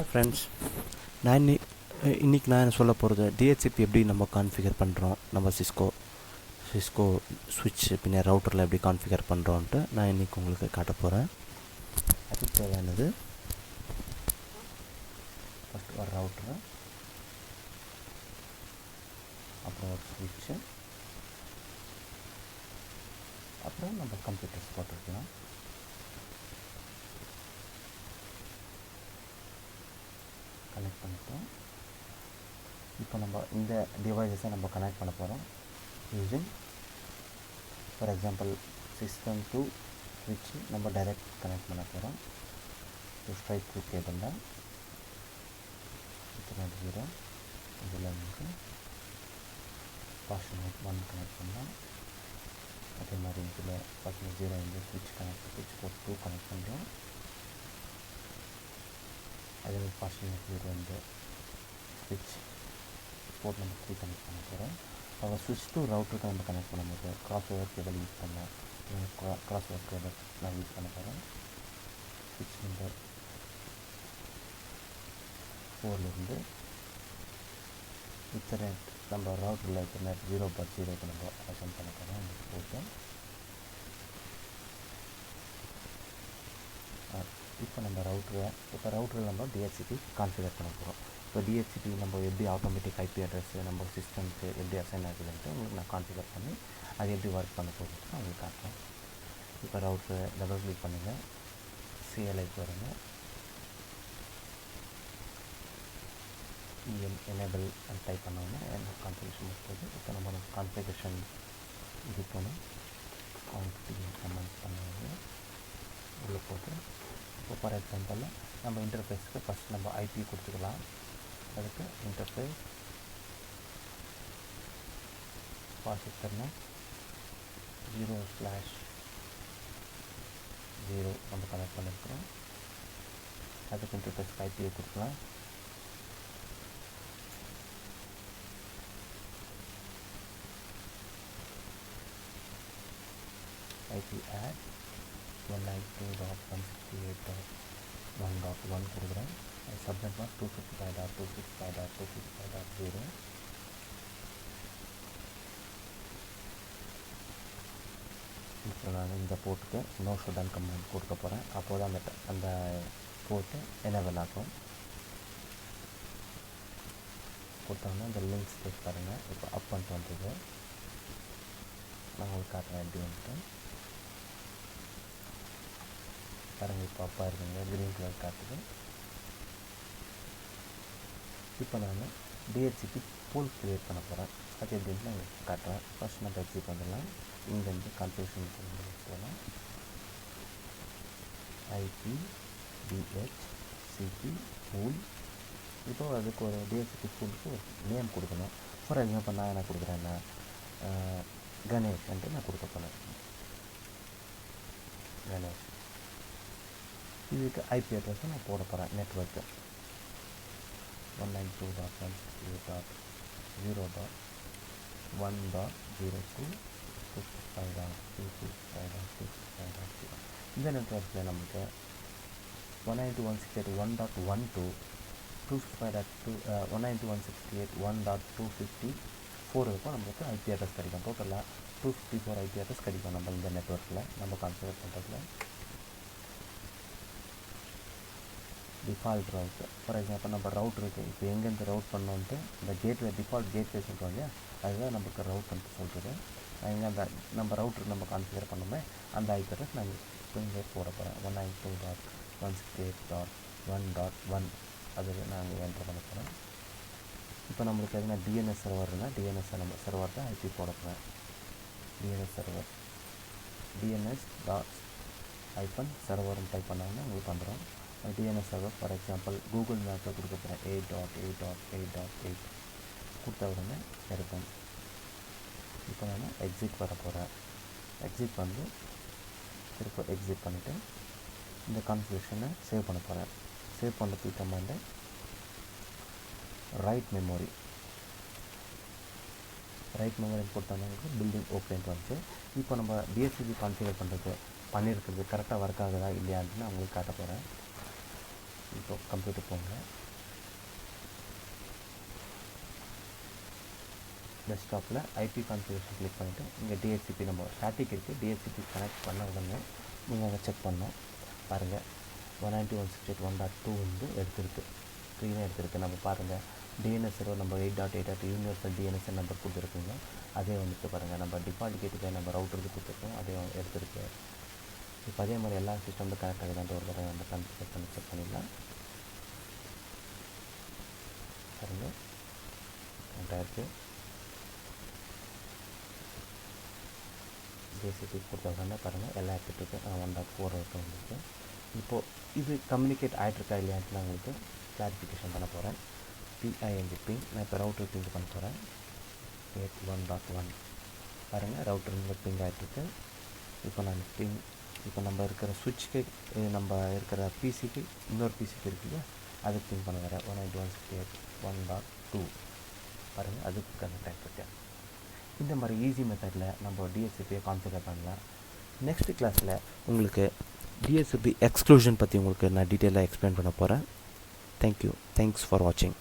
Hi friends, நான் இன்றைக்கி நான் என்ன சொல்ல போகிறது, டிஹெச்சிபி எப்படி நம்ம கான்ஃபிகர் பண்ணுறோம், நம்ம சிஸ்கோ ஸ்விட்ச் பின்ன ரவுட்டரில் எப்படி கான்ஃபிகர் பண்ணுறோன்ட்டு நான் இன்றைக்கி உங்களுக்கு காட்ட போகிறேன். அதுக்கு தேவையானது ஃபஸ்ட்டு ஒரு ரவுட்டரு, அப்புறம் ஒரு ஸ்விட்சு, அப்புறம் நம்ம கம்ப்யூட்டர்ஸ் போட்டிருக்கலாம். கனெக்ட் பண்ணிட்டோம். இப்போ நம்ம இந்த டிவைஸை நம்ம கனெக்ட் பண்ண போகிறோம் using for example system to ஸ்விட்ச் நம்ம டைரெக்ட் கனெக்ட் பண்ண போகிறோம். ஸ்ட்ரைட் த்ரூ கேபிளில் இன்டர்நெட் 0 இதில் நமக்கு பாஷன் 1 கனெக்ட் பண்ணலாம். அதே மாதிரி இதில் பாஷன் 0 இந்த ஸ்விட்ச் போர்ட் 2 கனெக்ட் பண்ணுறோம். அதே மாதிரி பாஷன் 0 இந்த ஸ்விட்ச் போர்ட் நம்பர் 3 கனெக்ட் பண்ண போகிறோம். அப்புறம் ஸ்விட்ச் டு ரவுட்டருக்கு நம்ம கனெக்ட் பண்ணும்போது கிராஸ் ஓவர் கேபிள் யூஸ் பண்ணலாம். கிராஸ் ஓவர் கேபிள் நான் யூஸ் பண்ண போகிறேன். ஸ்விட்ச் நம்பர் 4லேருந்து இன்டர்நெட் நம்ம ரவுட்டரில் இன்டர்நெட் 0/0க்கு நம்ம அசைன் பண்ண போகிறோம். இந்த போர்ட்டை இப்போ நம்ம ரவுட்டரில் நம்ம டிஹெச்சிபி கான்ஃபிகர் பண்ண போகிறோம். இப்போ டிஹெச்சிபி நம்ம எப்படி ஆட்டோமேட்டிக் ஐபி அட்ரஸ் நம்ம சிஸ்டம்க்கு எப்படி அசைன் ஆகுதுன்ட்டு உங்களுக்கு நான் கான்ஃபிகர் பண்ணி அது எப்படி ஒர்க் பண்ண போகுதுன்னு நான் உங்களுக்கு காட்டுறேன். இப்போ ரவுட்டரை டபுள் கிளிக் பண்ணுங்கள், சிஎல்ஐக்கு வருங்க, எனேபிள் டைப் பண்ணோன்னா என்ன கான்ஃபிகரேஷன் போகுது. இப்போ நம்ம கான்ஃபிகரேஷன் இது போகணும், கமெண்ட் பண்ணுவாங்க உள்ளே போட்டு. இப்போ ஃபார் எக்ஸாம்பிள் நம்ம இன்டர்ஃபேஸ்க்கு ஃபஸ்ட் நம்ம ஐபி கொடுத்துக்கலாம். அதுக்கு இன்டர்ஃபேஸ் பாசிட்டர்னா 0/0 நம்ம கனெக்ட் பண்ணியிருக்கிறோம். அதுக்கு இன்டர்ஃபேஸ் ஐபியை கொடுக்கலாம். ஐபி ஆட் 192.168.1.1 கொடுக்குறேன். Subnet mask 255.265.265.0. இப்போ நான் இந்த போர்ட்டுக்கு நோ ஷட் கமெண்ட் கொடுக்க போகிறேன். அப்போது அந்த போர்ட்டு எனேபிள் ஆகும். கொடுத்தோன்னா இந்த லிங்க்ஸ் டேக் பாருங்கள். இப்போ அப் பண்ணிட்டு வந்தது நான் உங்களுக்கு காட்டுறேன் எப்படி வந்துட்டு பாருங்கள். இப்போ அப்பா இருக்குங்க, க்ரீன் கலர் காட்டுது. இப்போ நான் டிஹெச்சிபி பூல் க்ரியேட் பண்ண போகிறேன். அது எப்படின்னு நான் காட்டுறேன். ஃபஸ்ட் நம்ம எக்ஸிட் வந்துடலாம். இங்கேருந்து கான்ஃபிகரேஷன் போகலாம். IP DHCP pool. இப்போ அதுக்கு ஒரு டிஹெச்சிபி பூலுக்கு ஒரு நேம் கொடுக்கணும். ஃபார் எக்ஸாம்பிள் நான் என்ன கொடுக்குறேன்னா கணேஷ்ன்ட்டு நான் கொடுக்க போகிறேன். கணேஷ். இதுக்கு ஐபி அட்ரஸை நான் போட போகிறேன். நெட்ஒர்க்கு 192.168.0.1.0.265.265.265.0. இந்த நெட்ஒர்க்கில் நமக்கு 192.168.1.1 to 192.168.1.254 இருக்கும். நம்மளுக்கு ஐபி அட்ரஸ் கிடைக்கும். டோட்டலாக 254 ஐபி அட்ரஸ் கிடைக்கும் நம்ம இந்த நெட்ஒர்க்கில் நம்ம கான்ஃபிகர் பண்ணுறதுல. டிஃபால்ட் ரவுட்டு ஃபார் எக்ஸாம்பிள் நம்ம ரவுட் இருக்குது. இப்போ எங்கேருந்து ரவுட் பண்ணோன்ட்டு இந்த கேட்வே டிஃபால்ட் கேட்வே சொல்கிறோம் இல்லையா, அதுதான் நமக்கு ரவுட்ன்ட்டு சொல்கிறது. எங்கே அந்த நம்ம ரவுட்டர் நம்ம கான்ஃபிகர் பண்ணோமே அந்த ஐபி அட்ரஸ் நான் இங்கே போட போகிறேன். 192.168.1.1 அதுக்கு நான் என்ட்ரு பண்ண போகிறேன். இப்போ நம்மளுக்கு எதுனா டிஎன்எஸ் சர்வர்னா டிஎன்எஸ் சர்வர் தான் ஐபி போட போகிறேன். டிஎன்எஸ் சர்வர் DNS.-serverன்னு டைப் பண்ணாங்கன்னா உங்களுக்கு வந்துடும். DNS server for example Google மேப்பில் கொடுக்க போகிறேன் 8.8.8.8 கொடுத்த உடனே இருக்கும். இப்போ நான் எக்ஸிட் வர போகிறேன். எக்ஸிட் வந்து திருப்ப எக்ஸிட் பண்ணிவிட்டு இந்த கான்ஃபிகரேஷனை சேவ் பண்ண போகிறேன். சேவ் பண்ணுறதுக்கு கமாண்டு ரைட் மெமரி போட்டோம்னா பில்டிங் ஓகேன்ட்டு வந்துச்சு. இப்போ நம்ம டிஹெச்சிபி கான்ஃபிகர் பண்ணியிருக்கிறது கரெக்டாக ஒர்க் ஆகுதா இல்லையான்னு நான் உங்களுக்கு காட்ட போகிறேன். இப்போ கம்ப்யூட்டர் போங்க, டெஸ்க்டாப்பில் ஐபி கான்ஃபிகரேஷன் கிளிக் பண்ணிவிட்டு இங்கே டிஹெச்சிபி நம்ம ஸ்டாட்டிக் இருக்குது, டிஹெச்சிபி கனெக்ட் பண்ண உடனே நீங்கள் அங்கே செக் பண்ணோம் பாருங்கள். 192.168.1.2 வந்து எடுத்துருக்கு, க்ரீனாக எடுத்துருக்கு. நம்ம பாருங்கள் டிஎன்எஸ் சர்வர் நம்ம 8.8 யூனிவர்சல் டிஎன்எஸ் நம்பர் கொடுத்துருக்குங்க, அதே வந்துட்டு பாருங்கள் நம்ம டிஃபால்ட் கேட்டுக்கு நம்ம ரவுட்டருக்கு கொடுத்துருக்கோம், அதே எடுத்துருக்கு. இப்போ அதே மாதிரி எல்லா சிஸ்டமில் கனெக்ட் ஆகுதான்ட்டு ஒரு தடவை நம்ம செக் பண்ணிடலாம். பாருங்கள் கனெக்ட் ஆகிருக்கு. டிஹெச்சிபி கொடுத்தா பாருங்கள் எல்லாம் எடுத்துகிட்டு 1.4 வரைக்கும் வந்துருக்கு. இப்போது இது கம்யூனிகேட் ஆகிட்ருக்கா இல்லையான்ட்டு நான் உங்களுக்கு கிளாரிஃபிகேஷன் பண்ண போகிறேன். பிஐஎன்ஜி பிங், நான் இப்போ ரவுட்டர் பிங் பண்ண போகிறேன். 8.1.1 பாருங்கள் ரவுட்டர் இங்கே பிங் ஆகிட்ருக்கு. இப்போ நான் பிங், இப்போ நம்ம இருக்கிற சுவிட்சுக்கு நம்ம இருக்கிற பிசிக்கு இன்னொரு பிசிக்கு இருக்கு இல்லையா, அதுக்கு பிங் பண்ண வரேன். 192.168.1.2 பாருங்கள் அதுக்கு கனெக்ட் ஆகிட்ருக்கேன். இந்த மாதிரி ஈஸி மெத்தடில் நம்ம டிஹெச்சிபியை கான்ஃபிகர் பண்ணலாம். நெக்ஸ்ட் கிளாஸில் உங்களுக்கு டிஹெச்சிபி எக்ஸ்க்ளூஷன் பற்றி உங்களுக்கு நான் டீட்டெயிலாக எக்ஸ்பிளைன் பண்ண போகிறேன். தேங்க்யூ, தேங்க்ஸ் ஃபார் வாட்சிங்.